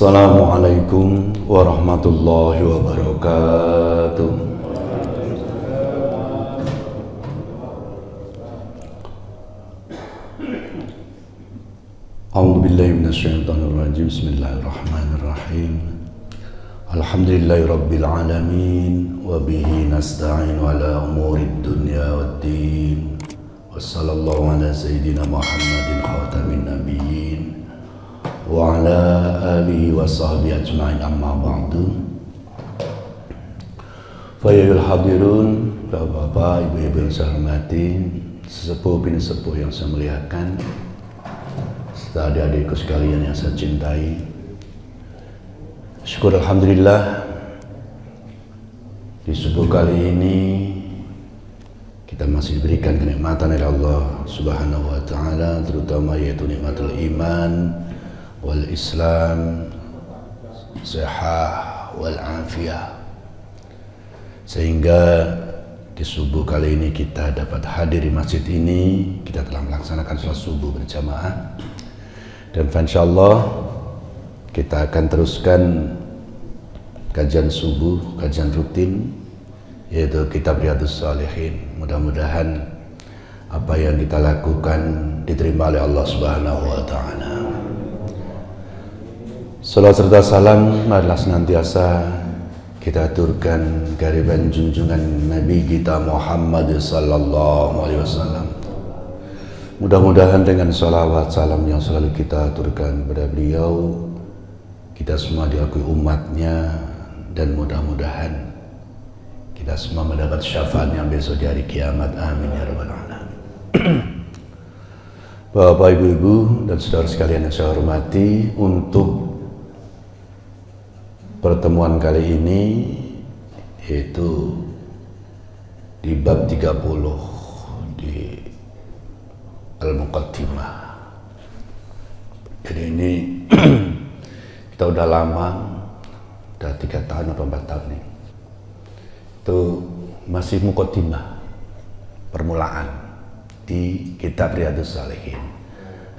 Assalamualaikum warahmatullahi wabarakatuh. A'udzubillahi minasyaitonirrajim. Bismillahirrahmanirrahim. Alhamdulillahirabbil alamin wa bihi nasta'inu ala umurid dunya waddin. Wassallallahu ala sayyidina Muhammadin khatamin nabiyyin wa ala alihi wa sahbihi ajma'in, amma ba'du. Fayayul hadirun, bapak-bapak, ibu-ibu yang saya hormati, sesepuh bini sepuh yang saya muliakan, serta adik-adikku sekalian yang saya cintai. Syukur alhamdulillah, di subuh kali ini kita masih diberikan kenikmatan oleh Allah Subhanahu wa taala, terutama yaitu nikmatul iman wal Islam, sehat wal afiyah, sehingga di subuh kali ini kita dapat hadir di masjid ini. Kita telah melaksanakan sholat subuh berjamaah, dan insyaallah kita akan teruskan kajian subuh, kajian rutin, yaitu kitab Riyadhus Shalihin. Mudah-mudahan apa yang kita lakukan diterima oleh Allah Subhanahu wa taala. Salam serta salam marilah senantiasa kita aturkan kehadiran junjungan Nabi kita Muhammad sallallahu alaihi wasallam. Mudah-mudahan dengan salawat salam yang selalu kita aturkan kepada beliau, kita semua diakui umatnya, dan mudah-mudahan kita semua mendapat syafaatnya besok di hari kiamat. Amin ya rabbal alamin. Bapak, ibu-ibu, dan saudara sekalian yang saya hormati, untuk pertemuan kali ini yaitu di bab 30 di Al-Muqaddimah. Jadi ini kita udah lama, udah 3 tahun atau 4 tahun nih, itu masih Muqaddimah, permulaan di kitab Riyadhus Shalihin.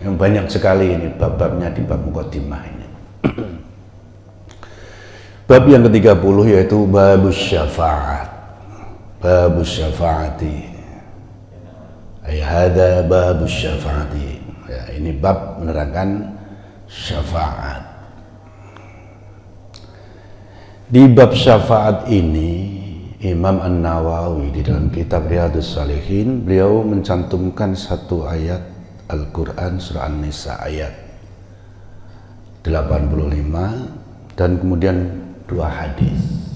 Yang banyak sekali ini bab-babnya di bab Muqaddimah ini. Bab yang ke-30 yaitu babus syafa'at. Babus syafa'ati. Hadza babus syafa'ati. Ya, ini bab menerangkan syafaat. Di bab syafaat ini Imam An-Nawawi di dalam kitab Riyadhus Shalihin, beliau mencantumkan satu ayat Al-Quran surah An-Nisa ayat 85, dan kemudian 2 hadis.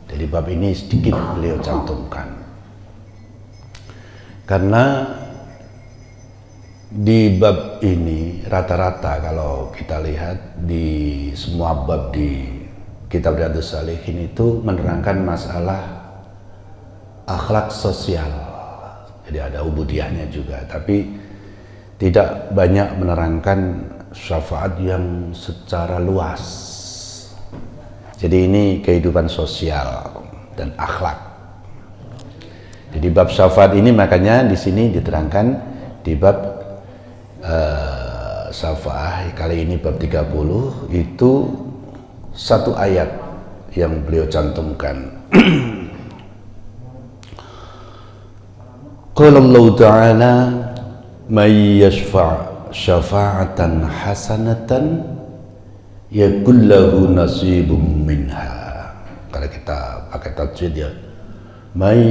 Jadi bab ini sedikit beliau cantumkan, karena di bab ini rata-rata kalau kita lihat di semua bab di kitab Riyadhus Shalihin itu menerangkan masalah akhlak sosial. Jadi ada ubudiyahnya juga, tapi tidak banyak menerangkan syafaat yang secara luas. Jadi ini kehidupan sosial dan akhlak. Jadi bab syafaat ini makanya di sini diterangkan di bab syafaat kali ini bab 30 itu satu ayat yang beliau cantumkan. Qala Allah Ta'ala may yashfa' syafa'atan hasanatan yakul lahu nasibum minha. Kalau kita pakai tajwid ya, may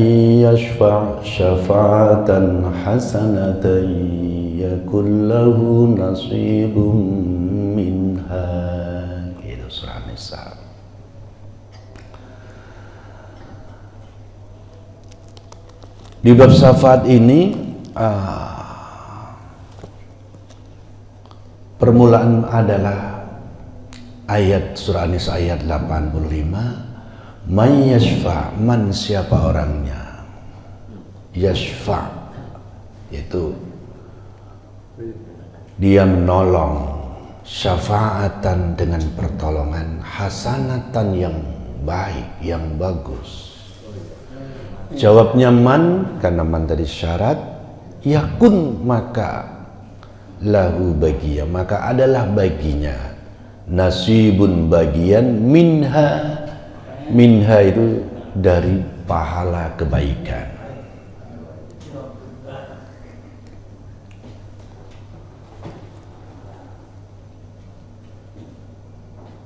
yashfa' syafa'atan hasanatan yakul lahu nasibum minha. Itu surah Nisa. Di bab syafaat ini permulaan adalah ayat surah An-Nisa ayat 85. Man yashfa', man siapa orangnya, yashfa' yaitu dia menolong, syafa'atan dengan pertolongan, hasanatan yang baik, yang bagus. Jawabnya man, karena man tadi syarat, yakun maka lahu bagiya, maka adalah baginya nasibun bagian minha, minha itu dari pahala kebaikan.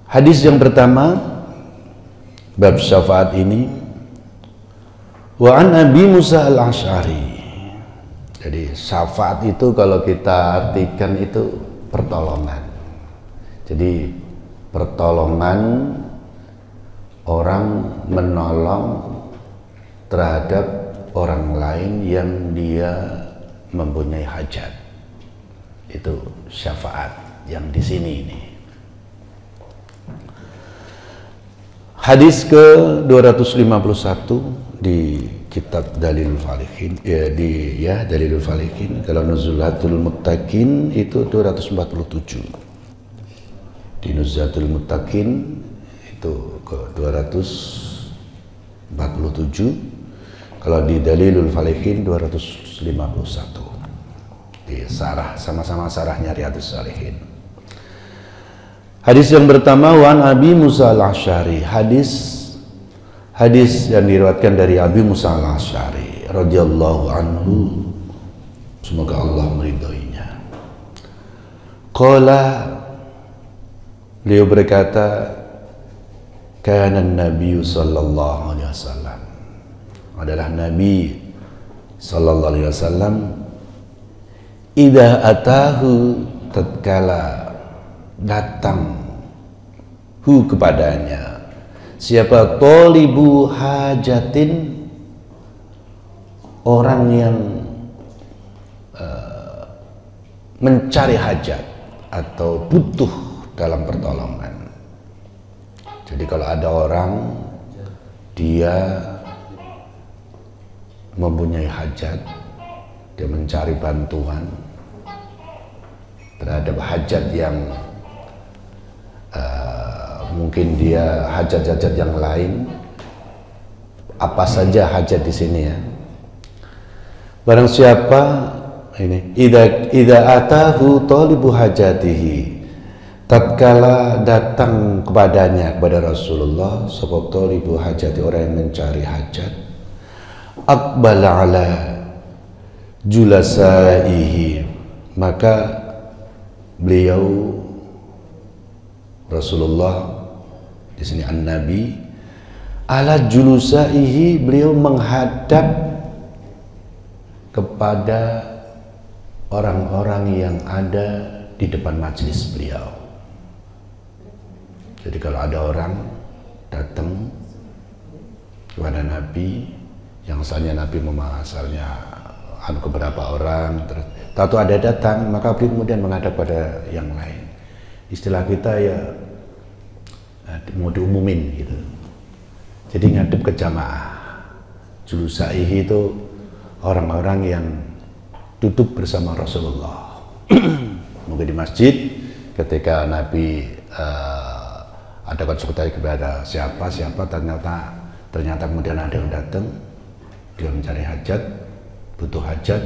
Hadis yang pertama bab syafaat ini, wa an Abi Musa al-Asy'ari. Jadi syafaat itu kalau kita artikan itu pertolongan. Jadi pertolongan orang menolong terhadap orang lain yang dia mempunyai hajat. Itu syafaat yang di sini ini. Hadis ke-251 di kitab Dalilul Falihin, Dalilul Falihin. Kalau Nuzulatul Muttaqin itu 247. Di Nuzulatul Muttaqin itu ke 247. Kalau di Dalilul Falihin 251. Di sarah, sama-sama sarahnya Riyadhus Shalihin. Hadis yang pertama, wan Abi Musa al-Asy'ari. Hadis yang diriwayatkan dari Abi Musa al-Asy'ari radhiyallahu anhu, semoga Allah meridhoinya. Qala, beliau berkata, kana Nabi sallallahu alaihi wasallam, adalah Nabi sallallahu alaihi wasallam, idza atahu, tatkala datang kepadanya siapa, tolibu hajatin, orang yang mencari hajat atau butuh dalam pertolongan. Jadi kalau ada orang dia mempunyai hajat, dia mencari bantuan terhadap hajat yang mungkin dia hajat-hajat yang lain, apa saja hajat di sini ya. Barang siapa ini, idza atahu talibu hajatihi, tatkala datang kepadanya, kepada Rasulullah, sapa talibu hajati, orang yang mencari hajat, aqbala ala julasaihi, maka beliau Rasulullah di sini an-Nabi ala julusaihi, beliau menghadap kepada orang-orang yang ada di depan majelis beliau. Jadi kalau ada orang datang kepada Nabi, yang asalnya Nabi asalnya beberapa orang, terus tahu ada datang, maka beliau kemudian menghadap pada yang lain. Istilah kita ya mau diumumin gitu. Jadi ngadep ke jamaah. Julusaihi itu orang-orang yang duduk bersama Rasulullah. Mungkin di masjid ketika Nabi ada konsultasi kepada siapa, ternyata kemudian ada yang datang, dia mencari hajat, butuh hajat,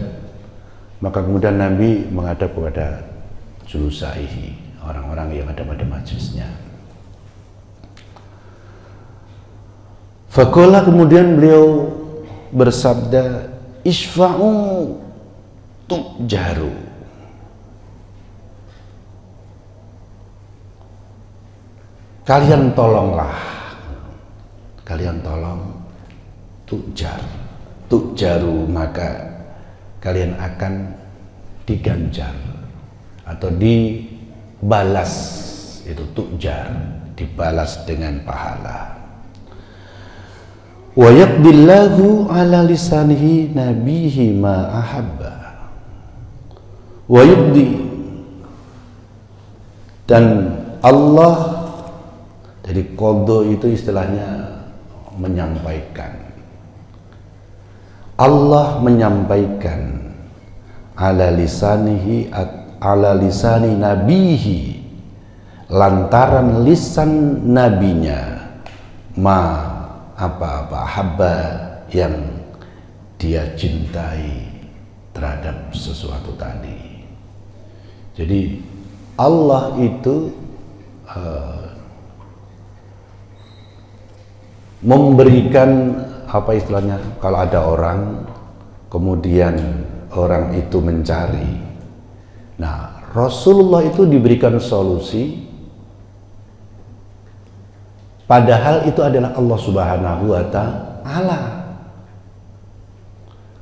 maka kemudian Nabi menghadap kepada julusaihi, orang-orang yang ada pada majelisnya. Faqala, kemudian beliau bersabda, isfa'u tujaru, kalian tolonglah, kalian tolong, tujaru, maka kalian akan diganjar atau dibalas, itu tujar, dibalas dengan pahala. Wa yaqdillahu ala lisanihi nabihi ma ahabba wa yubdi, dan Allah, jadi qadha itu istilahnya menyampaikan, Allah menyampaikan ala lisanihi, ala lisani nabihi, lantaran lisan nabinya, ma apa-apa habba, yang dia cintai terhadap sesuatu tadi. Jadi Allah itu memberikan apa istilahnya, kalau ada orang kemudian orang itu mencari, nah Rasulullah itu diberikan solusi, padahal itu adalah Allah Subhanahu wa Ta'ala,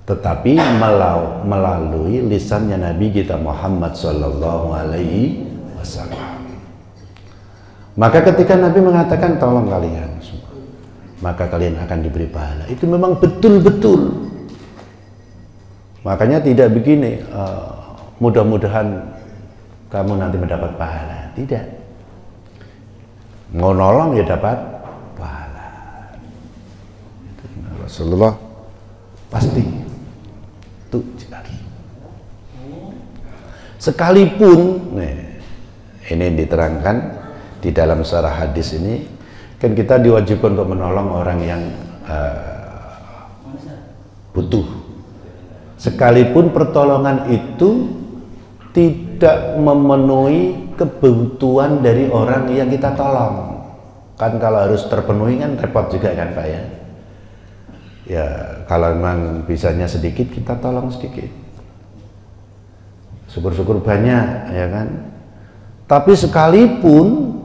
tetapi melalui lisannya Nabi kita Muhammad Sallallahu Alaihi Wasallam. Maka ketika Nabi mengatakan tolong kalian, maka kalian akan diberi pahala, itu memang betul-betul. Makanya tidak begini, mudah-mudahan kamu nanti mendapat pahala. Tidak. Mau nolong ya dapat pahala. Rasulullah pasti itu jelas. Sekalipun, ini diterangkan di dalam syarah hadis ini, kan kita diwajibkan untuk menolong orang yang butuh. Sekalipun pertolongan itu tidak memenuhi kebutuhan dari orang yang kita tolong. Kan kalau harus terpenuhi kan repot juga kan Pak ya. Ya kalau memang bisanya sedikit kita tolong sedikit. Syukur-syukur banyak ya kan. Tapi sekalipun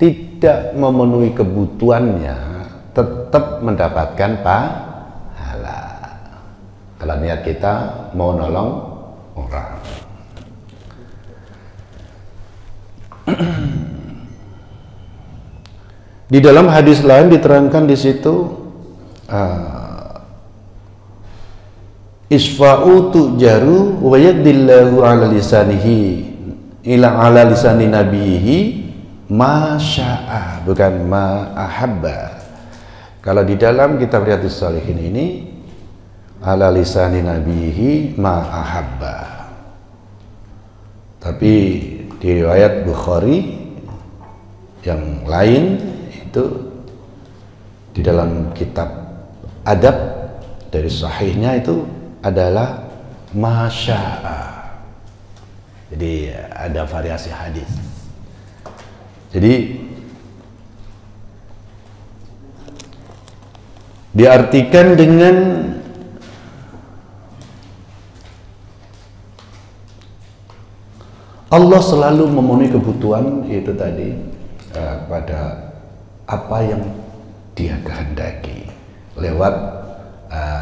tidak memenuhi kebutuhannya, tetap mendapatkan pahala. Kalau niat kita mau nolong orang. Di dalam hadis lain diterangkan di situ, isfa'u tujaru wa yadillahu ala lisanihi ila ala lisani nabihi ma sya'a, bukan ma ahabba. Kalau di dalam kitab Riyadhus Shalihin ini ala lisani nabihi ma ahabba. Tapi di riwayat Bukhari yang lain itu di dalam kitab adab dari sahihnya itu adalah ma sya'a. Jadi ada variasi hadis. Jadi diartikan dengan Allah selalu memenuhi kebutuhan itu tadi pada apa yang Dia kehendaki lewat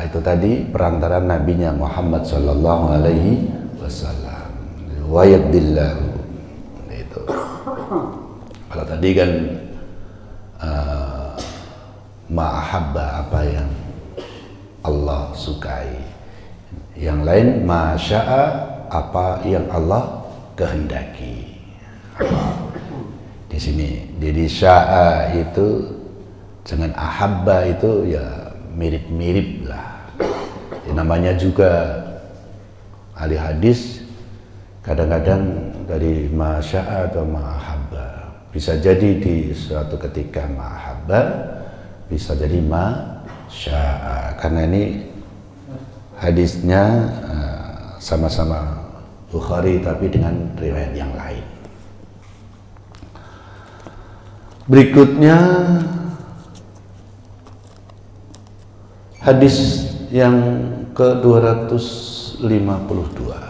itu tadi perantaraan nabinya Muhammad Sallallahu Alaihi Wasallam. Wa yadillahu itu. Kalau tadi kan ma'ahabba, apa yang Allah sukai. Yang lain masya'a, apa yang Allah kehendaki. Di sini jadi sya'a itu dengan ahabba itu ya mirip-mirip lah. Ya, namanya juga ahli hadis kadang-kadang dari masya'a atau ma'ahabba. Bisa jadi di suatu ketika ma'ahabba, bisa jadi masya'a, karena ini hadisnya sama-sama Bukhari tapi dengan riwayat yang lain. Berikutnya hadis yang ke-252.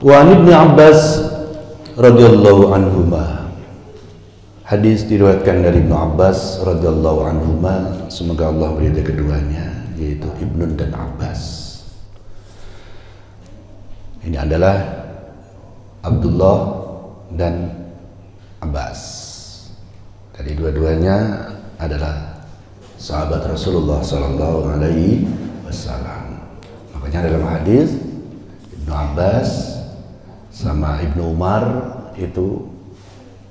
Wa Ibnu Abbas radhiyallahu anhuma. Hadis diriwayatkan dari Ibnu Abbas radhiyallahu anhuma, semoga Allah meridai keduanya, yaitu Ibnu dan Abbas. Ini adalah Abdullah dan Abbas. Dari dua-duanya adalah sahabat Rasulullah sallallahu alaihi wasallam. Makanya dalam hadis Ibnu Abbas sama Ibnu Umar itu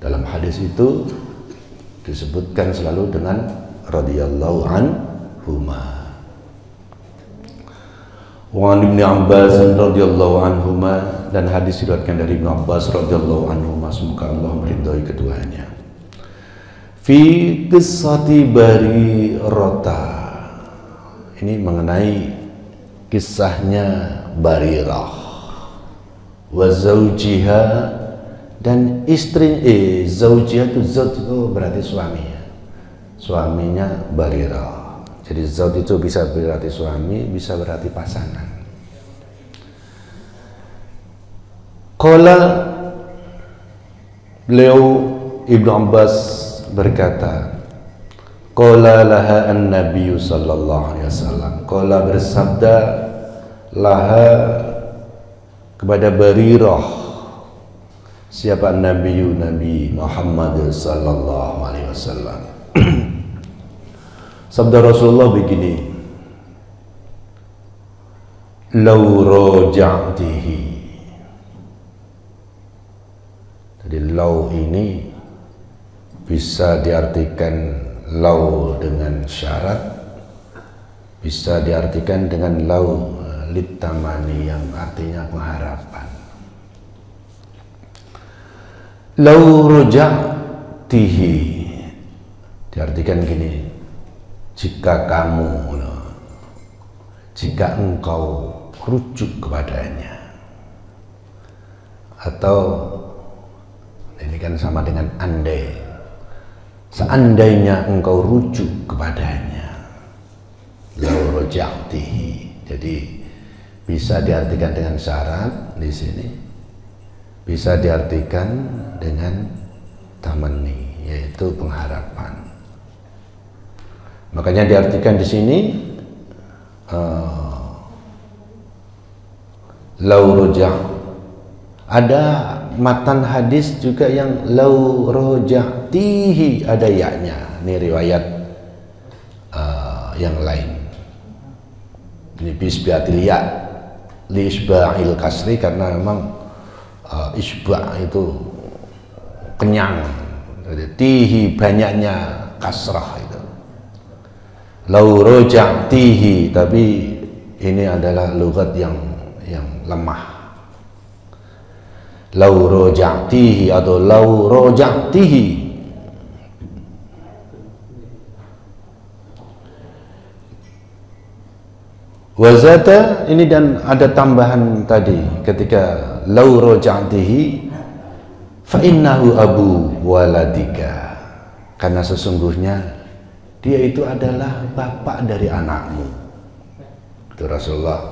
dalam hadis itu disebutkan selalu dengan radhiyallahu anhuma. Wa Ibnu Abbas radhiyallahu anhuma, dan hadis diriwayatkan dari Ibnu Abbas radhiyallahu anhuma, semoga Allah meridhai keduanya. Fi qissati Barirah, ini mengenai kisahnya Barirah wa zaujiha, dan istri zaujiha itu zauj itu berarti suaminya Barirah. Jadi zauj itu bisa berarti suami, bisa berarti pasangan. Qala, beliau Ibnu Abbas berkata, qala laha an-nabiy sallallahu alaihi wasallam, qala bersabda laha kepada Barirah, siapa Nabi Muhammad sallallahu alaihi wasallam. Sabda Rasulullah begini, law raja'tihi. Jadi law ini bisa diartikan law dengan syarat, bisa diartikan dengan law litamani yang artinya pengharapan. Law raja'tihi diartikan gini, jika kamu, jika engkau rujuk kepadanya, atau ini kan sama dengan andai, seandainya engkau rujuk kepadanya, law raja'tihi. Jadi bisa diartikan dengan syarat di sini, bisa diartikan dengan tamanni, yaitu pengharapan. Makanya diartikan di sini law roja'. Ada matan hadis juga yang law roja'tihi, ada yaknya. Ini riwayat yang lain. Ini bisbiatil ya li isba'il kasri, karena memang isba' itu kenyang, tihi banyaknya kasrah itu. Law roja'tihi, tapi ini adalah lughat yang lemah. Law roja'tihi atau law roja'tihi. Wazata ini, dan ada tambahan tadi ketika law roja'tihi fa innahu abu waladika, karena sesungguhnya dia itu adalah bapak dari anakmu. Itu Rasulullah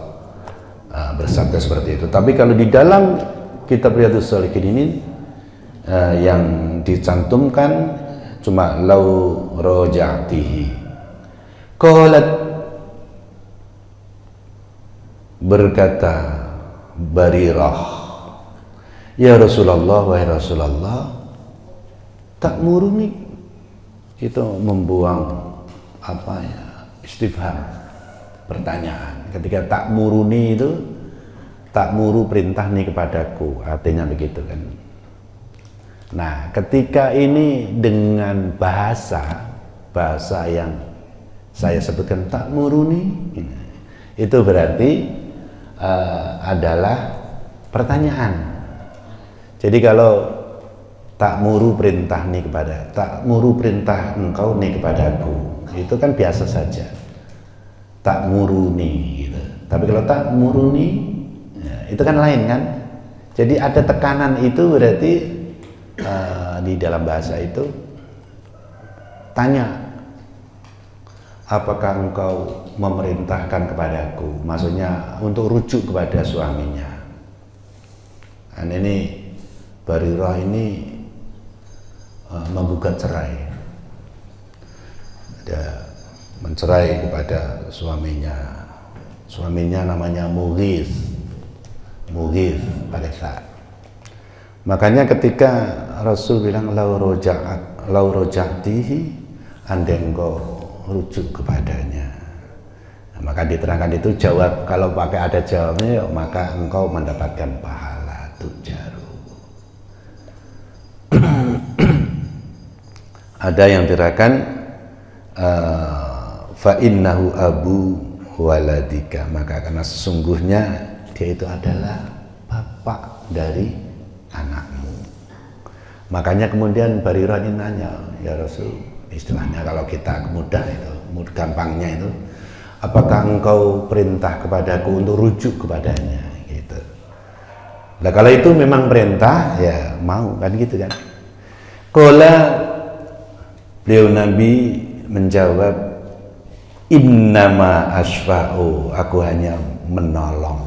bersabda seperti itu. Tapi kalau di dalam kitab Riyadhus Shalihin ini yang dicantumkan cuma law roja'tihi. Qalat, berkata Barirah, ya Rasulullah, wahai Rasulullah, tak muruni, itu membuang apa ya, istifham, pertanyaan. Ketika tak muruni itu, tak muru perintah nih kepadaku, artinya begitu kan. Nah, ketika ini dengan bahasa yang saya sebutkan tak muruni, itu berarti adalah pertanyaan. Jadi kalau tak muru perintah nih kepada, tak muru perintah engkau nih kepadaku, itu kan biasa saja, tak muruni gitu. Tapi kalau tak muruni, ya, itu kan lain kan. Jadi ada tekanan, itu berarti di dalam bahasa itu tanya, apakah engkau memerintahkan kepadaku, maksudnya untuk rujuk kepada suaminya. Dan ini Barirah ini menggugat cerai, dia mencerai kepada suaminya. Suaminya namanya Mughith pakai sa. Makanya ketika Rasul bilang law roja'tihi, andai engkau rujuk kepadanya, Maka diterangkan itu jawab, kalau pakai ada jawabnya maka engkau mendapatkan pahala tujaru. Ada yang diterangkan fa innahu abu waladika, maka karena sesungguhnya dia itu adalah bapak dari anakmu. Makanya kemudian Barirah ini nanya, ya Rasul, istilahnya kalau kita mudah itu, gampangnya itu, apakah engkau perintah kepadaku untuk rujuk kepadanya gitu. Nah kalau itu memang perintah ya mau kan gitu kan. Qala, beliau Nabi menjawab, innama asfa'u, aku hanya menolong,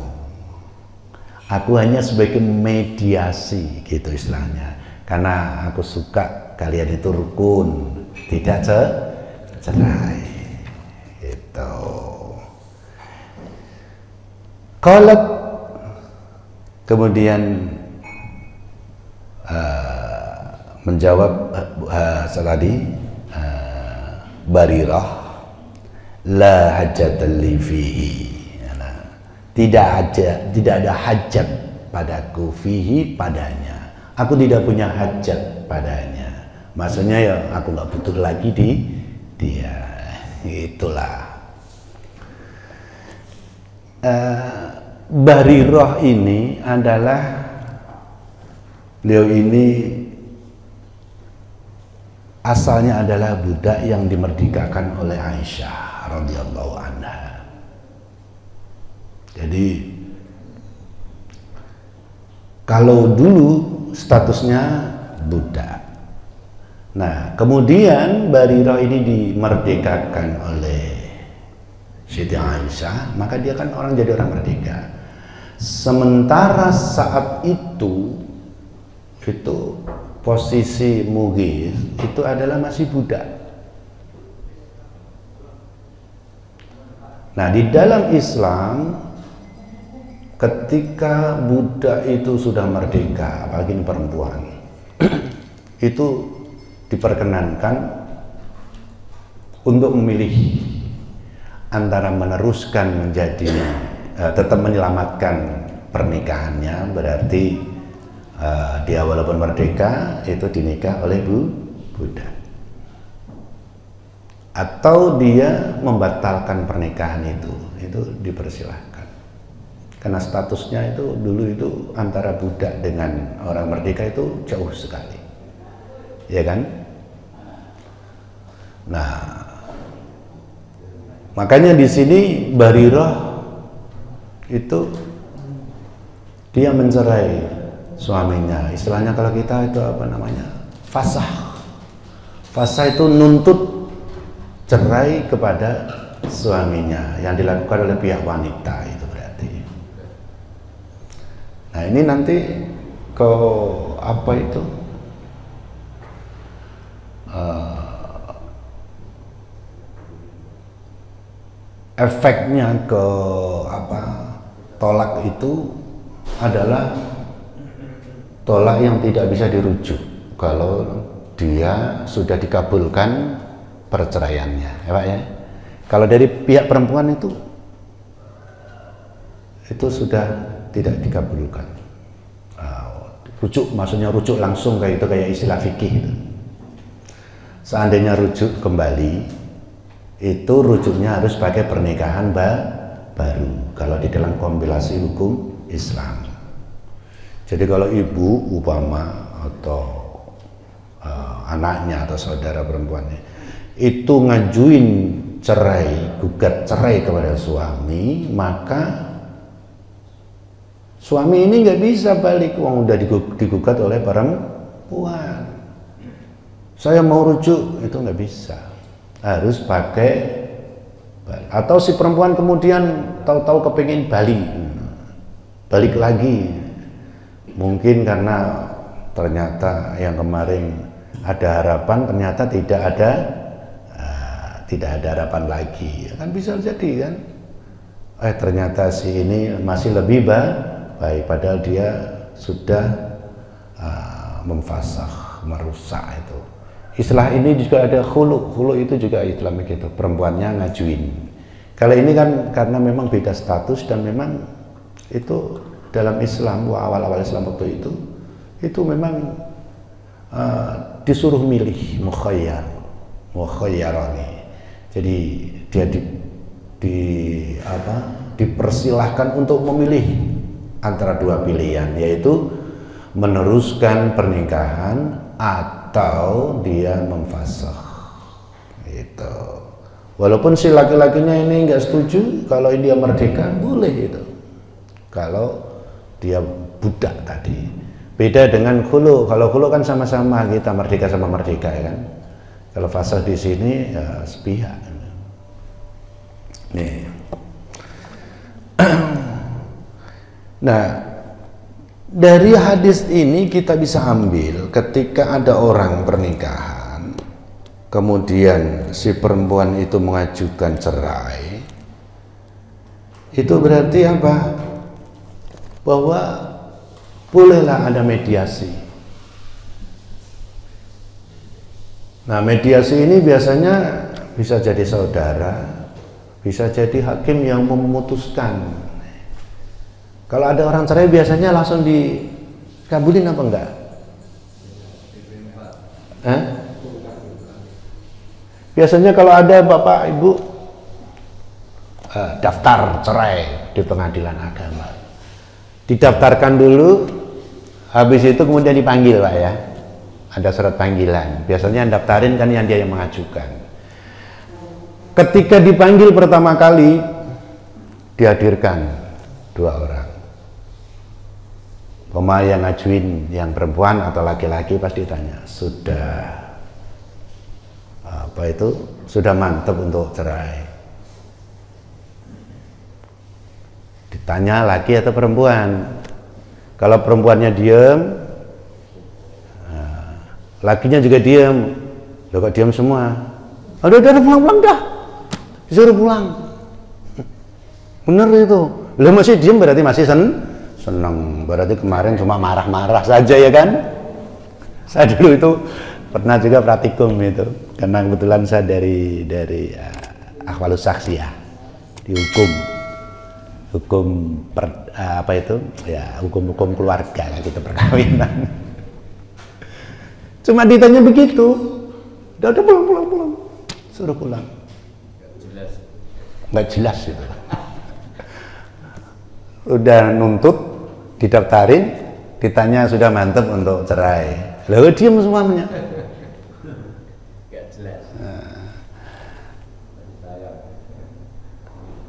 aku hanya sebagai mediasi gitu istilahnya, karena aku suka kalian itu rukun, tidak cerai gitu. Qalat, kemudian menjawab tadi Barirah, la hajatan li fihi, tidak ada hajat padaku fihi, padanya, aku tidak punya hajat padanya, maksudnya ya aku nggak butuh lagi di dia, itulah. Barirah ini adalah, beliau ini asalnya adalah budak yang dimerdekakan oleh Aisyah radhiyallahu anha. Jadi kalau dulu statusnya budak, nah kemudian Barirah ini dimerdekakan oleh Siti Aisyah, maka dia kan jadi orang merdeka. Sementara saat itu posisi Mughis itu adalah masih budak. Nah di dalam Islam, ketika budak itu sudah merdeka, apalagi ini perempuan, itu diperkenankan untuk memilih antara meneruskan menjadi tetap menyelamatkan pernikahannya, berarti dia walaupun merdeka itu dinikah oleh budak, atau dia membatalkan pernikahan itu dipersilahkan, karena statusnya itu dulu itu antara budak dengan orang merdeka itu jauh sekali, ya kan? Nah makanya di sini Barirah itu dia mencerai suaminya, istilahnya kalau kita itu apa namanya, fasah. Fasah itu nuntut cerai kepada suaminya, yang dilakukan oleh pihak wanita itu berarti. Nah ini nanti ke apa itu efeknya ke apa, tolak itu adalah tolak yang tidak bisa dirujuk kalau dia sudah dikabulkan perceraiannya, ya Pak ya. Kalau dari pihak perempuan itu sudah tidak dikabulkan. Rujuk maksudnya rujuk langsung kayak itu, kayak istilah fikih itu. Seandainya rujuk kembali, itu rujuknya harus pakai pernikahan baru kalau di dalam kompilasi hukum Islam. Jadi kalau ibu upama atau anaknya atau saudara perempuannya itu ngajuin cerai, gugat cerai kepada suami, maka suami ini nggak bisa balik, uang udah digugat oleh perempuan. Saya mau rujuk, itu nggak bisa, harus pakai. Atau si perempuan kemudian tahu-tahu kepingin balik lagi, mungkin karena ternyata yang kemarin ada harapan, ternyata tidak ada harapan lagi, kan bisa jadi kan, ternyata si ini masih lebih baik, padahal dia sudah memfasakh, merusak itu. Istilah ini juga ada khulu. Khulu itu juga Islamnya gitu, perempuannya ngajuin Kalau ini kan karena memang beda status dan memang itu dalam Islam, awal-awal Islam waktu itu memang disuruh milih, mukhayyarani. Jadi dia dipersilahkan untuk memilih antara dua pilihan, yaitu meneruskan pernikahan atau dia memfasakh. Gitu. Walaupun si laki-lakinya ini nggak setuju, kalau dia merdeka boleh itu. Kalau dia budak tadi, beda dengan khulu. Kalau khulu kan sama-sama kita merdeka sama merdeka, ya kan. Kalau fasakh di sini ya sepihak. Nih. Nah, dari hadis ini kita bisa ambil ketika ada orang pernikahan, kemudian si perempuan itu mengajukan cerai, itu berarti apa? Bahwa bolehlah ada mediasi. Nah, mediasi ini biasanya bisa jadi saudara, bisa jadi hakim yang memutuskan. Kalau ada orang cerai biasanya langsung dikabulin apa enggak? Biasanya kalau ada bapak ibu daftar cerai di pengadilan agama, didaftarkan dulu, habis itu kemudian dipanggil Pak ya, ada surat panggilan. Biasanya yang daftarin kan yang dia yang mengajukan. Ketika dipanggil pertama kali, dihadirkan dua orang. Pemain yang ngajuin yang perempuan atau laki-laki pasti ditanya, sudah mantap untuk cerai. Ditanya laki atau perempuan. Kalau perempuannya diam, lakinya juga diam. Loh kok diam semua? Udah pulang dah, disuruh pulang. Bener itu. Lo masih diam berarti masih senang. Berarti kemarin cuma marah-marah saja ya kan? Saya dulu itu pernah juga praktikum itu, karena kebetulan saya dari Akhwalus Saksiyah di hukum hukum keluarga gitu, perkawinan. Cuma ditanya begitu, udah pulang, suruh pulang. Nggak jelas itu. Udah nuntut, didaftarin, ditanya sudah mantap untuk cerai. Lalu diam semuanya.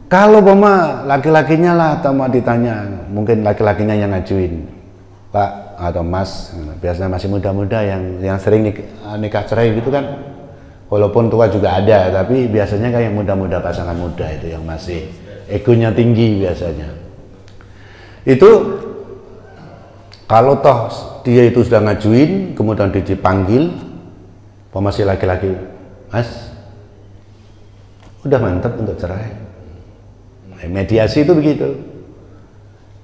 Kalau mama laki-lakinya lah atau mau ditanya, mungkin laki-lakinya yang ngajuin, Pak atau Mas, biasanya masih muda-muda yang sering nikah cerai gitu kan, walaupun tua juga ada, tapi biasanya kayak muda-muda, pasangan muda itu yang masih egonya tinggi biasanya. Itu kalau toh dia itu sudah ngajuin, kemudian dipanggil, masih laki-laki, Mas, udah mantap untuk cerai. Mediasi itu begitu.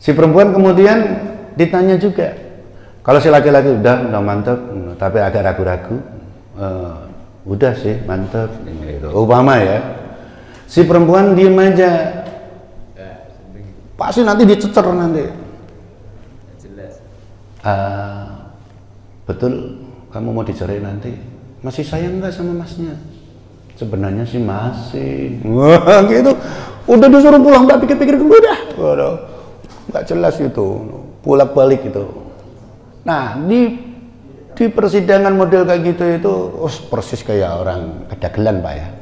Si perempuan kemudian ditanya juga. Kalau si laki-laki udah mantap, tapi agak ragu-ragu, udah sih mantap. Gitu. Umpama ya, si perempuan diem aja, pasti nanti dicecer nanti. Betul, kamu mau dicerai nanti? Masih sayang nggak sama masnya? Sebenarnya sih masih. Wah gitu. Udah disuruh pulang, nggak pikir-pikir dulu dah. Waduh, nggak jelas itu, bolak-balik itu. Nah di persidangan model kayak gitu itu, persis kayak orang kedagelan Pak ya,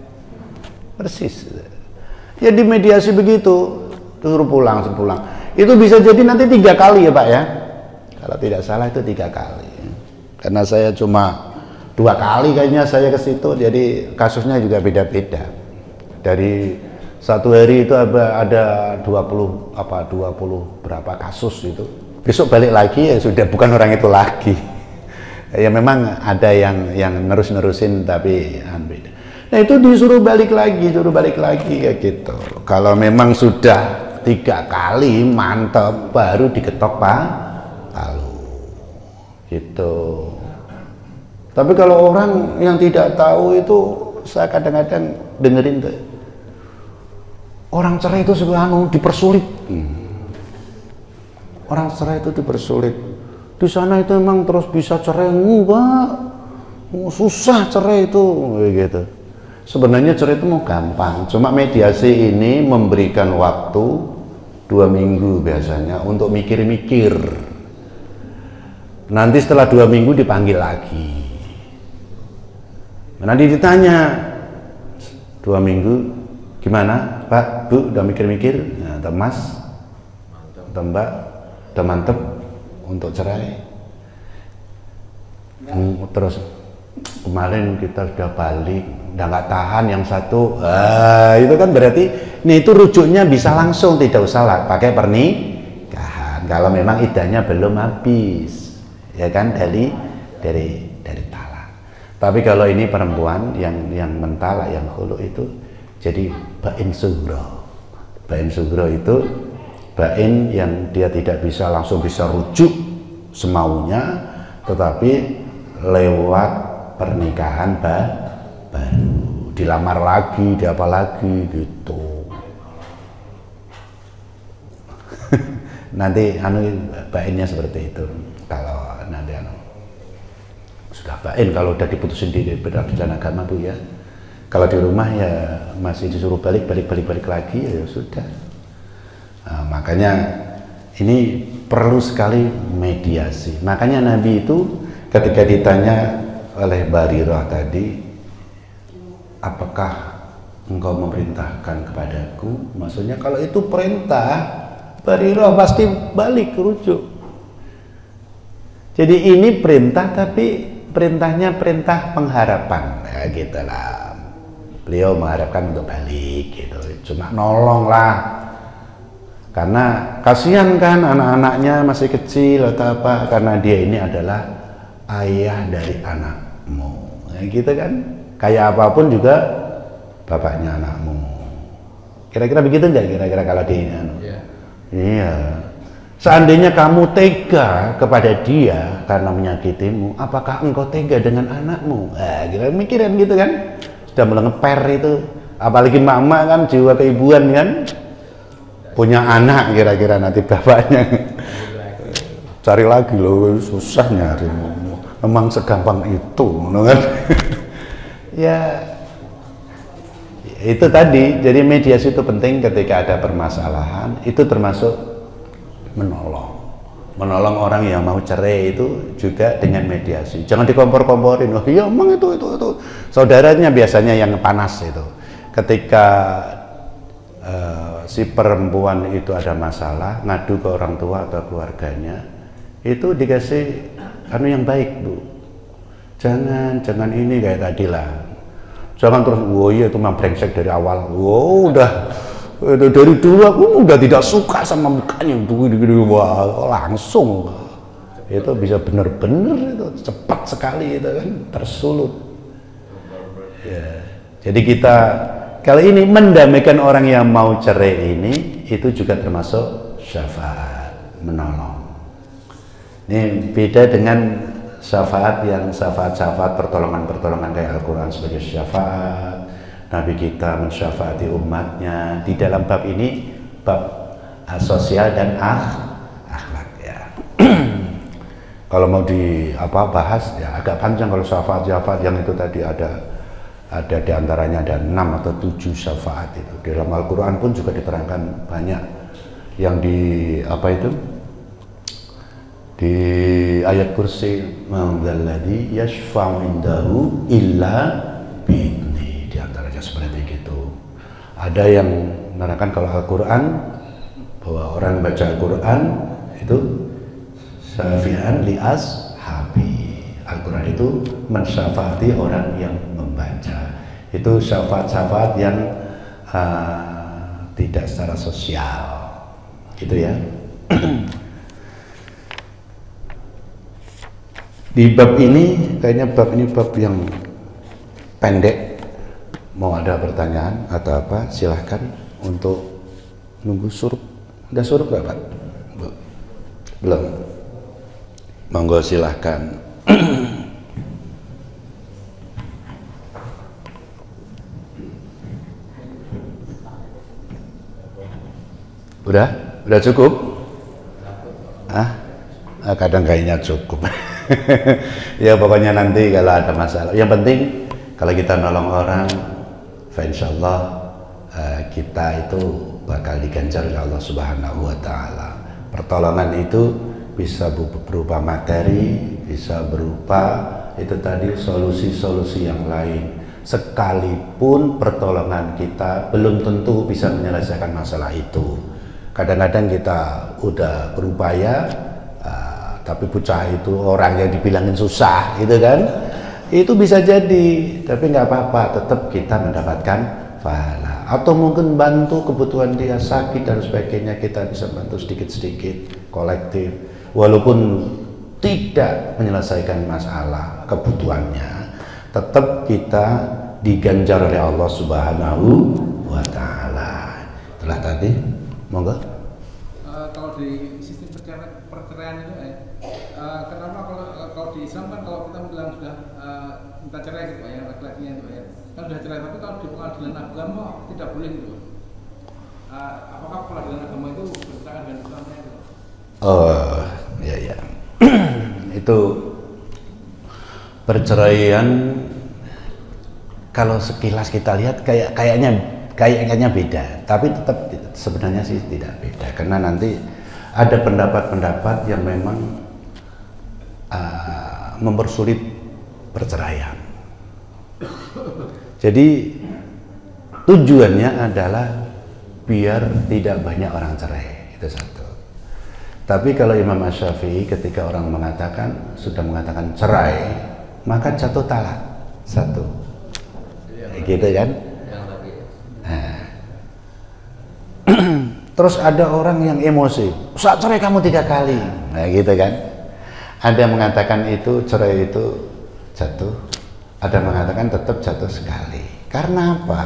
persis. Ya di mediasi begitu, disuruh pulang. Itu bisa jadi nanti 3 kali ya Pak ya, kalau tidak salah itu 3 kali. Karena saya cuma 2 kali kayaknya saya ke situ, jadi kasusnya juga beda-beda. Dari satu hari itu ada 20 berapa kasus itu. Besok balik lagi ya sudah bukan orang itu lagi. Ya memang ada yang nerus-nerusin tapi beda. Nah itu disuruh balik lagi kayak gitu. Kalau memang sudah 3 kali mantap baru diketok palu. Gitu. Tapi kalau orang yang tidak tahu itu saya kadang-kadang dengerin tuh. orang cerai itu dipersulit. Orang cerai itu dipersulit. Di sana itu emang terus bisa cerai? Enggak. Susah cerai itu, gitu. Sebenarnya cerai itu mau gampang. Cuma mediasi ini memberikan waktu 2 minggu biasanya untuk mikir-mikir. Nanti setelah 2 minggu dipanggil lagi. Nanti ditanya 2 minggu, gimana Pak, Bu, udah mikir-mikir? Nah, atau Mas, atau Mbak, udah mantep untuk cerai? Terus kemarin kita sudah balik, udah nggak tahan yang satu. Itu kan berarti ini itu rujuknya bisa langsung, tidak usah lah pakai pernikahan kalau memang iddahnya belum habis, ya kan, dari talak. Tapi kalau ini perempuan yang mentalak, yang khulu itu jadi bain sughra. Bain sughra itu bain yang dia tidak bisa langsung bisa rujuk semaunya, tetapi lewat pernikahan baru, dilamar lagi, diapa lagi gitu. Nanti bainnya seperti itu. Kalau nanti sudah bain, kalau udah diputusin di peradilan agama, Bu, ya. Kalau di rumah ya masih disuruh balik lagi, ya sudah. Nah, makanya ini perlu sekali mediasi. Makanya Nabi itu ketika ditanya oleh Barirah tadi, apakah engkau memerintahkan kepadaku? Maksudnya kalau itu perintah, Barirah pasti balik rujuk. Jadi ini perintah, tapi perintahnya perintah pengharapan, ya gitulah. Beliau mengharapkan untuk balik gitu, cuma nolong lah, karena kasihan kan anak-anaknya masih kecil atau apa, karena dia ini adalah ayah dari anakmu, ya gitu kan. Kayak apapun juga bapaknya anakmu. Kira-kira begitu enggak? Kira-kira kalau dia ini Iya. Seandainya kamu tega kepada dia karena menyakitimu, apakah engkau tega dengan anakmu? Kira mikirin gitu kan. Sudah mulai ngeper itu. Apalagi mama kan, jiwa keibuan kan. Punya anak, kira-kira nanti bapaknya cari lagi loh, susah nyari. Memang segampang itu, kan? Ya, itu tadi. Jadi mediasi itu penting ketika ada permasalahan. Itu termasuk menolong orang yang mau cerai itu juga dengan mediasi. Jangan dikompor-komporin. Oh iya, emang itu. Saudaranya biasanya yang panas itu. Ketika si perempuan itu ada masalah, ngadu ke orang tua atau keluarganya, itu dikasih yang baik, Bu. Jangan ini kayak tadi lah. Jangan terus, iya itu mah brengsek dari awal. Udah dari dulu aku udah tidak suka sama mukanya, wah, langsung itu bisa bener-bener itu cepat sekali itu kan, tersulut. Ya. Jadi kita kali ini mendamaikan orang yang mau cerai ini, itu juga termasuk syafaat, menolong. Ini beda dengan syafaat yang syafaat pertolongan kayak Al-Quran sebagai syafaat, Nabi kita mensyafaati umatnya. Di dalam bab ini bab sosial dan akhlak, ya. Kalau mau bahas ya agak panjang. Kalau syafaat yang itu tadi ada diantaranya ada 6 atau 7 syafaat itu. Di dalam Al-Quran pun juga diterangkan banyak yang di ayat kursi, ma'adzalladzi yashfa'u indahu illa bi'idzni, di antaranya seperti itu. Ada yang menerangkan kalau Al-Quran, bahwa orang baca Al-Quran itu syafi'an li ashabi. Al-Quran itu mensyafaati orang yang membaca. Itu syafaat-syafaat yang tidak secara sosial, gitu ya. Di bab ini, kayaknya bab yang pendek. Mau ada pertanyaan atau apa, silahkan. Untuk nunggu surup. Udah surup nggak, Pak? Belum? Monggo silahkan. Udah? Udah cukup? Ah? Kadang kayaknya cukup. Ya pokoknya nanti kalau ada masalah. Yang penting kalau kita nolong orang, insyaallah kita itu bakal diganjar oleh Allah Subhanahu wa taala. Pertolongan itu bisa berupa materi, bisa berupa itu tadi solusi-solusi yang lain. Sekalipun pertolongan kita belum tentu bisa menyelesaikan masalah itu. Kadang-kadang kita udah berupaya, tapi bocah itu orang yang dibilangin susah, gitu kan? Itu bisa jadi, tapi nggak apa-apa, tetap kita mendapatkan pahala. Atau mungkin bantu kebutuhan dia sakit dan sebagainya, kita bisa bantu sedikit-sedikit, kolektif, walaupun tidak menyelesaikan masalah kebutuhannya, tetap kita diganjar oleh Allah Subhanahu wa taala. Itulah tadi, monggo. Kalau di sistem perceraian itu kenapa kalau di Islam kan kalau kita bilang sudah minta cerai gitu ya, laki-lakinya itu ya kan sudah cerai, tapi kalau di pengadilan agama tidak boleh gitu. Apakah pengadilan agama itu bertentangan dengan Islamnya itu? Oh ya ya. Itu perceraian kalau sekilas kita lihat kayaknya beda, tapi tetap sebenarnya sih tidak beda, karena nanti ada pendapat-pendapat yang memang mempersulit perceraian. Jadi tujuannya adalah biar tidak banyak orang cerai, itu satu. Tapi kalau Imam Asy-Syafi'i ketika orang sudah mengatakan cerai, maka jatuh talak satu, gitu kan? Nah. Terus ada orang yang emosi, saat cerai kamu 3 kali, nah gitu kan? Ada yang mengatakan itu cerai itu jatuh, ada yang mengatakan tetap jatuh sekali. Karena apa?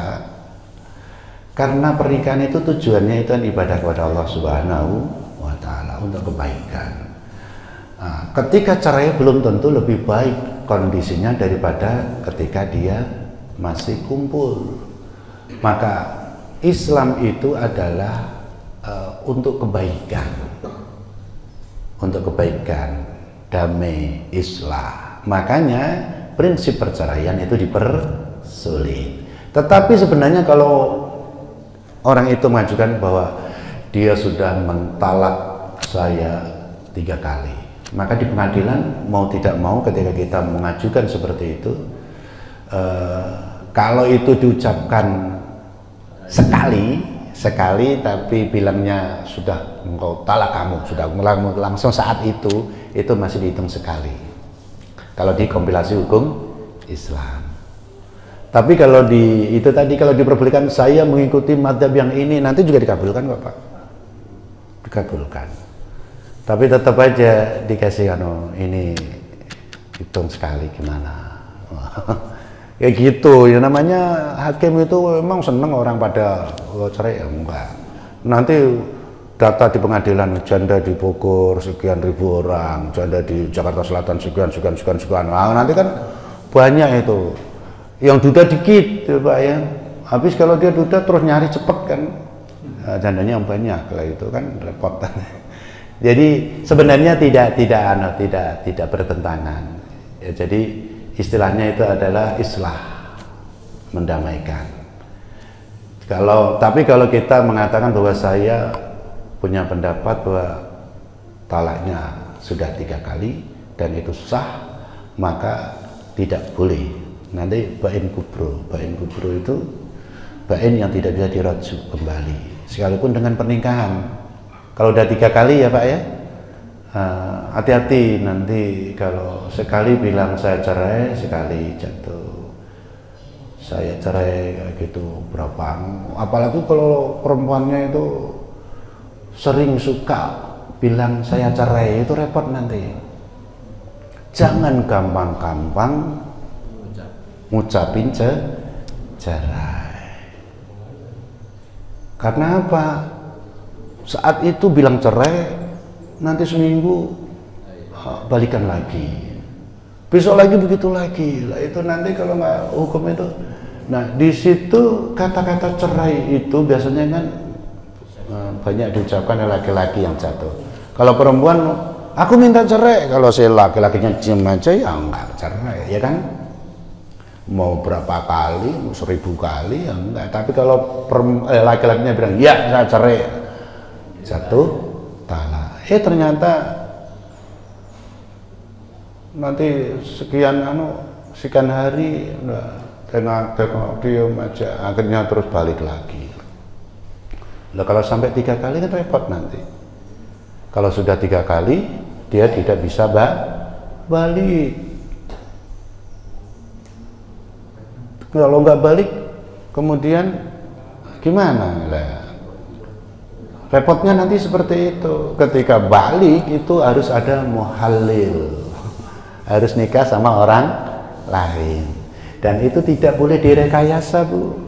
Karena pernikahan itu tujuannya itu ibadah kepada Allah Subhanahu wa taala untuk kebaikan. Nah, ketika cerai belum tentu lebih baik kondisinya daripada ketika dia masih kumpul. Maka Islam itu adalah untuk kebaikan, damai, islah. Makanya prinsip perceraian itu dipersulit. Tetapi sebenarnya kalau orang itu mengajukan bahwa dia sudah mentalak saya 3 kali, maka di pengadilan mau tidak mau ketika kita mengajukan seperti itu, kalau itu diucapkan sekali tapi bilangnya sudah engkau talak kamu, sudah langsung saat itu masih dihitung sekali kalau di kompilasi hukum Islam. Tapi kalau itu tadi kalau diperbolehkan saya mengikuti mazhab yang ini, nanti juga dikabulkan kok Pak, dikabulkan, tapi tetap aja dikasih ini hitung sekali gimana. Kayak gitu ya, namanya hakim itu memang seneng orang pada cerai ya enggak. Nanti data di pengadilan, janda di Bogor sekian ribu orang, janda di Jakarta Selatan sekian. Nah, nanti kan banyak itu. Yang duda dikit ya Pak ya. Habis kalau dia duda terus nyari cepet kan, nah, jandanya yang banyak, kalau itu kan repot. Jadi sebenarnya tidak bertentangan. Ya, jadi istilahnya itu adalah islah, mendamaikan. Tapi kalau kita mengatakan bahwa saya punya pendapat bahwa talaknya sudah 3 kali dan itu sah, maka tidak boleh. Nanti bain kubro itu bain yang tidak bisa dirujuk kembali, sekalipun dengan pernikahan. Kalau udah 3 kali ya Pak ya, hati-hati nanti kalau sekali bilang saya cerai, sekali jatuh saya cerai kayak gitu berapa. Apalagi kalau perempuannya itu sering suka bilang saya cerai, itu repot nanti. Jangan gampang-gampang ngucapin cerai. Karena apa? Saat itu bilang cerai, nanti seminggu balikan lagi, besok lagi begitu lagi. Lah itu nanti kalau nggak hukum itu, nah di situ kata-kata cerai itu biasanya kan banyak diucapkan oleh laki-laki yang jatuh. Kalau perempuan, aku minta cerai. Kalau si laki-lakinya diam aja, ya enggak cerai, ya kan? Mau berapa kali, mau 1000 kali, ya enggak. Tapi kalau laki-lakinya bilang, ya saya cerai, jatuh talak. Ternyata nanti sekian hari, tengok diam aja, akhirnya terus balik lagi. Nah, kalau sampai 3 kali kan repot nanti. Kalau sudah 3 kali, dia tidak bisa balik. Kalau nggak balik, kemudian gimana? Nah, repotnya nanti seperti itu. Ketika balik itu harus ada muhallil, harus nikah sama orang lain. Dan itu tidak boleh direkayasa, Bu.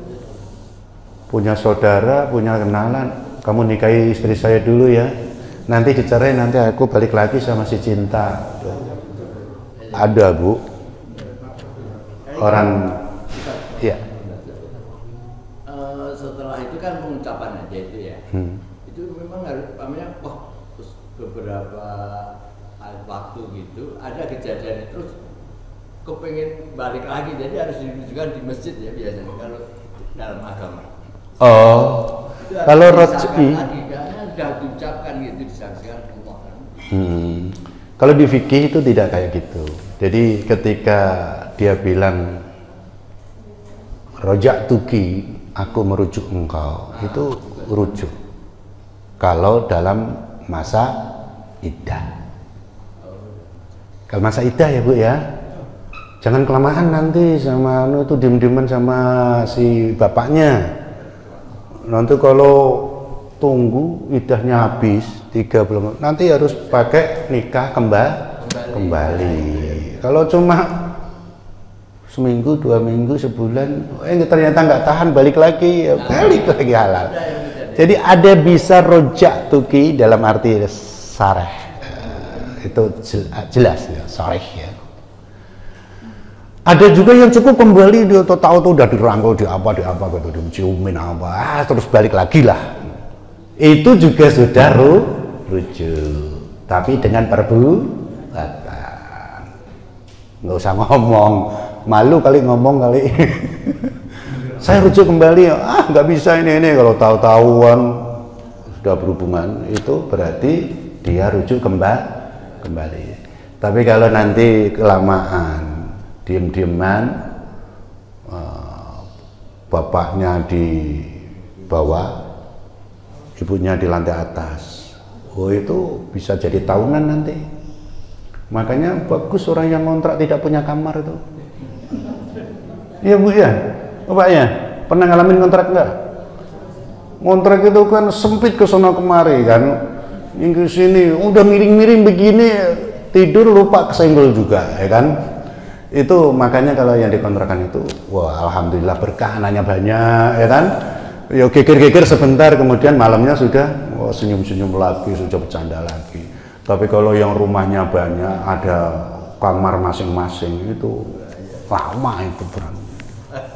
Punya saudara, punya kenalan, kamu nikahi istri saya dulu ya, nanti dicerai, nanti aku balik lagi sama si Cinta. Ada, Bu, orang ya. Setelah itu kan pengucapan aja itu ya, itu memang harus pamannya, terus beberapa waktu gitu ada kejadian terus kepengen balik lagi, jadi harus dirujukan di masjid ya biasanya kalau dalam agama. Kalau roj'i sudah diucapkan gitu, disaksikan semua. Kalau di fikih itu tidak kayak gitu. Jadi ketika dia bilang roja'tuki, aku merujuk engkau, itu rujuk. Kalau dalam masa iddah. Kalau masa iddah ya, Bu ya. Jangan kelamaan nanti sama itu diem-dieman sama si bapaknya. Nanti kalau tunggu iddahnya habis 3 bulan, nanti harus pakai nikah kembali. Kalau cuma seminggu, 2 minggu, sebulan, ternyata nggak tahan, balik lagi, ya balik lagi halal. Jadi ada bisa rojak tuki dalam arti sareh, itu jelas ya, sareh ya. Ada juga yang cukup kembali, dia tahu tuh udah dirangkul di apa gitu, diciumin apa, terus balik lagi lah. Itu juga sudah rujuk, tapi dengan perbuatan. Nggak usah ngomong, malu kali ngomong kali. Saya rujuk kembali, nggak bisa ini kalau tahu-tahuan sudah berhubungan, itu berarti dia rujuk kembali. Tapi kalau nanti kelamaan, diem-dieman, bapaknya di bawah, ibunya di lantai atas, itu bisa jadi tahunan nanti. Makanya bagus orang yang ngontrak tidak punya kamar itu. Iya, Bu ya, Bapaknya pernah ngalamin kontrak enggak? Kontrak itu kan sempit ke sono kemari kan, minggu sini udah miring-miring begini, tidur lupa kesenggol juga, ya kan? Itu makanya kalau yang dikontrakan itu, wah alhamdulillah berkah, anaknya banyak, ya kan? Ya geger-geger sebentar, kemudian malamnya sudah senyum-senyum lagi, sudah bercanda lagi. Tapi kalau yang rumahnya banyak, ada kamar masing-masing, itu lama itu berang.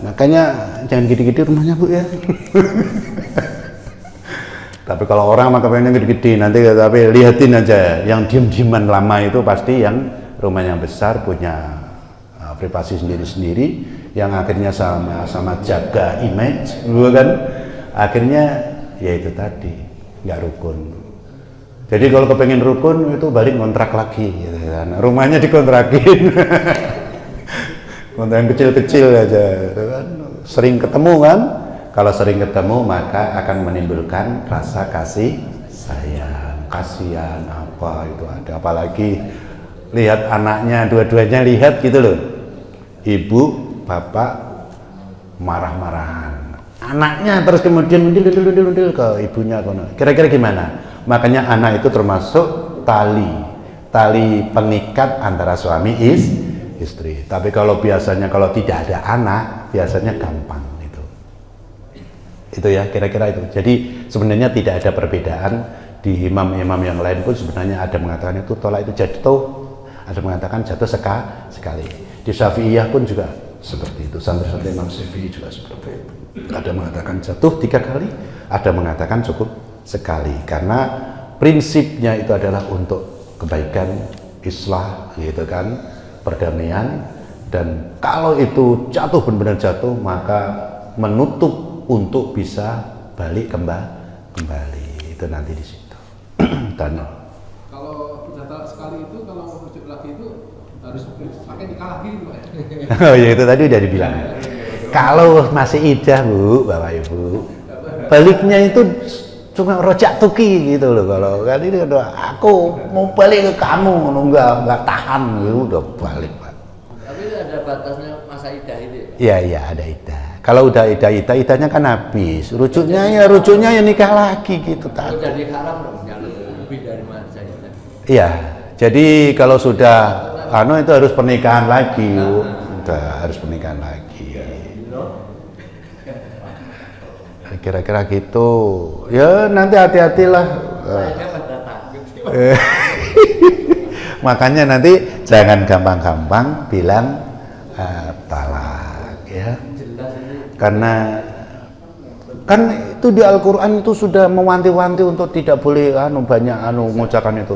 Makanya jangan gede-gede rumahnya, Bu ya. Tapi kalau orang maka pengennya gede-gede, nanti tapi lihatin aja, yang diem-dieman lama itu pasti yang rumahnya besar, punya privasi sendiri-sendiri, yang akhirnya sama-sama jaga image, kan? Akhirnya ya itu tadi, nggak rukun. Jadi kalau kepengen rukun itu balik kontrak lagi, gitu kan? Rumahnya dikontrakin, kontrak yang kecil-kecil aja, gitu kan? Sering ketemu kan? Kalau sering ketemu maka akan menimbulkan rasa kasih sayang, kasihan apa itu ada, apalagi lihat anaknya dua-duanya lihat gitu loh, ibu bapak marah-marahan, anaknya terus kemudian mendil ke ibunya, kira-kira gimana? Makanya anak itu termasuk tali pengikat antara suami istri. Tapi kalau biasanya kalau tidak ada anak biasanya gampang itu ya, kira-kira itu. Jadi sebenarnya tidak ada perbedaan. Di imam-imam yang lain pun sebenarnya ada mengatakan itu tolak itu jatuh, ada mengatakan jatuh sekali. Di Syafi'iyah pun juga seperti itu, santri-santri Imam Syafi'i juga seperti itu. Ada mengatakan jatuh 3 kali, ada mengatakan cukup sekali, karena prinsipnya itu adalah untuk kebaikan, islah gitu kan, perdamaian. Dan kalau itu jatuh benar-benar jatuh, maka menutup untuk bisa balik kembali itu nanti di situ. Dan kalau sudah talak sekali itu, kalau mau rujuk lagi itu harus pakai nikah lagi gitu Pak. oh ya itu tadi udah dibilang. Kalau masih idah Bu, Bapak Ibu, baliknya itu cuma rojak tuki gitu loh. Kalau kali ini aku mau balik ke kamu, nggak tahan, udah balik Pak. Tapi ada batasnya masa idah itu ya? Iya iya ada idah. Kalau udah idahnya kan habis. Rujuknya ya nikah lagi gitu tak. Jadi haram dong kalau lebih dari masa idah. Iya. Jadi kalau sudah itu harus pernikahan lagi, udah harus pernikahan lagi. Kira-kira gitu. Ya nanti hati-hatilah. Makanya nanti jangan gampang-gampang bilang talak ya. Karena kan itu di Al-Quran itu sudah mewanti-wanti untuk tidak boleh banyak mengucapkan itu.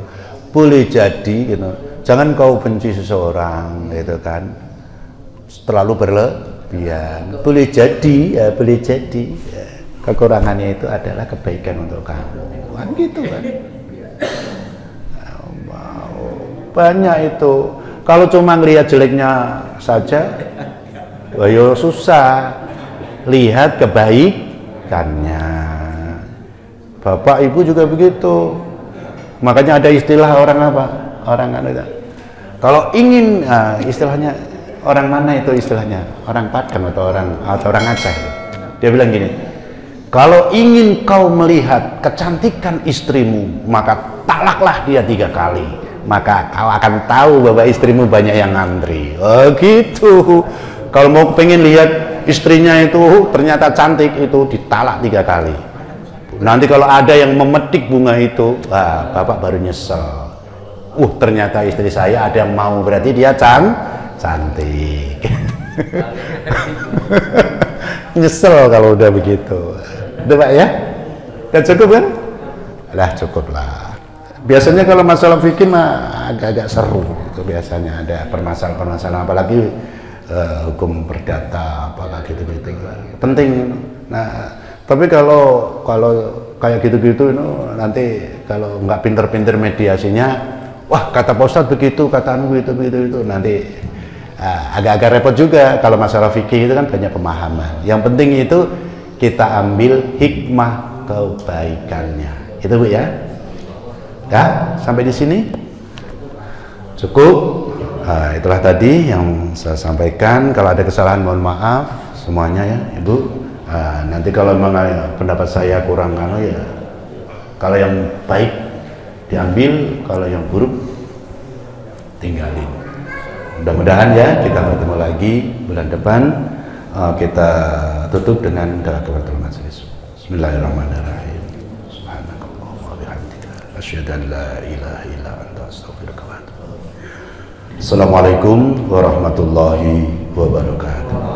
Boleh jadi gitu. Jangan kau benci seseorang gitu kan. Terlalu berlebihan. Boleh jadi ya. Kekurangannya itu adalah kebaikan untuk kamu. Kan gitu kan. Banyak itu. Kalau cuma ngelihat jeleknya saja, ya susah. Lihat kebaikannya. Bapak Ibu juga begitu. Makanya ada istilah orang apa? Orang itu. Kalau ingin istilahnya orang mana itu istilahnya? Orang Padang atau orang Aceh. Dia bilang gini. Kalau ingin kau melihat kecantikan istrimu, maka talaklah dia 3 kali. Maka kau akan tahu bahwa istrimu banyak yang ngantri. Oh gitu. Kalau mau pengen lihat istrinya itu ternyata cantik, itu ditalak 3 kali. Nanti kalau ada yang memetik bunga itu, bapak baru nyesel. Ternyata istri saya ada yang mau, berarti dia cantik. Nyesel kalau udah begitu. Udah Pak ya? Udah cukup kan? Udah cukup lah. Biasanya kalau masalah fikih mah agak-agak seru itu, biasanya ada permasalahan-permasalahan, apalagi hukum perdata apakah gitu-gitu penting. Nah tapi kalau kayak gitu-gitu nanti kalau nggak pinter-pinter mediasinya, wah kata Pak Ustadz begitu, kata anu begitu nanti agak-agak repot juga. Kalau masalah fikih itu kan banyak pemahaman. Yang penting itu kita ambil hikmah kebaikannya. Itu Bu ya. Ya, sampai di sini cukup. Itulah tadi yang saya sampaikan. Kalau ada kesalahan mohon maaf semuanya ya Ibu. Nanti kalau memang pendapat saya kurang ya, kalau yang baik diambil, kalau yang buruk tinggalin. Mudah-mudahan ya kita bertemu lagi bulan depan. Kita tutup dengan doa kafaratul majelis. Bismillahirrahmanirrahim. Subhanakallahumma wa bihamdika asyhadu an la ilaha illa anta astaghfiruka wa atubu ilaik. Assalamualaikum warahmatullahi wabarakatuh.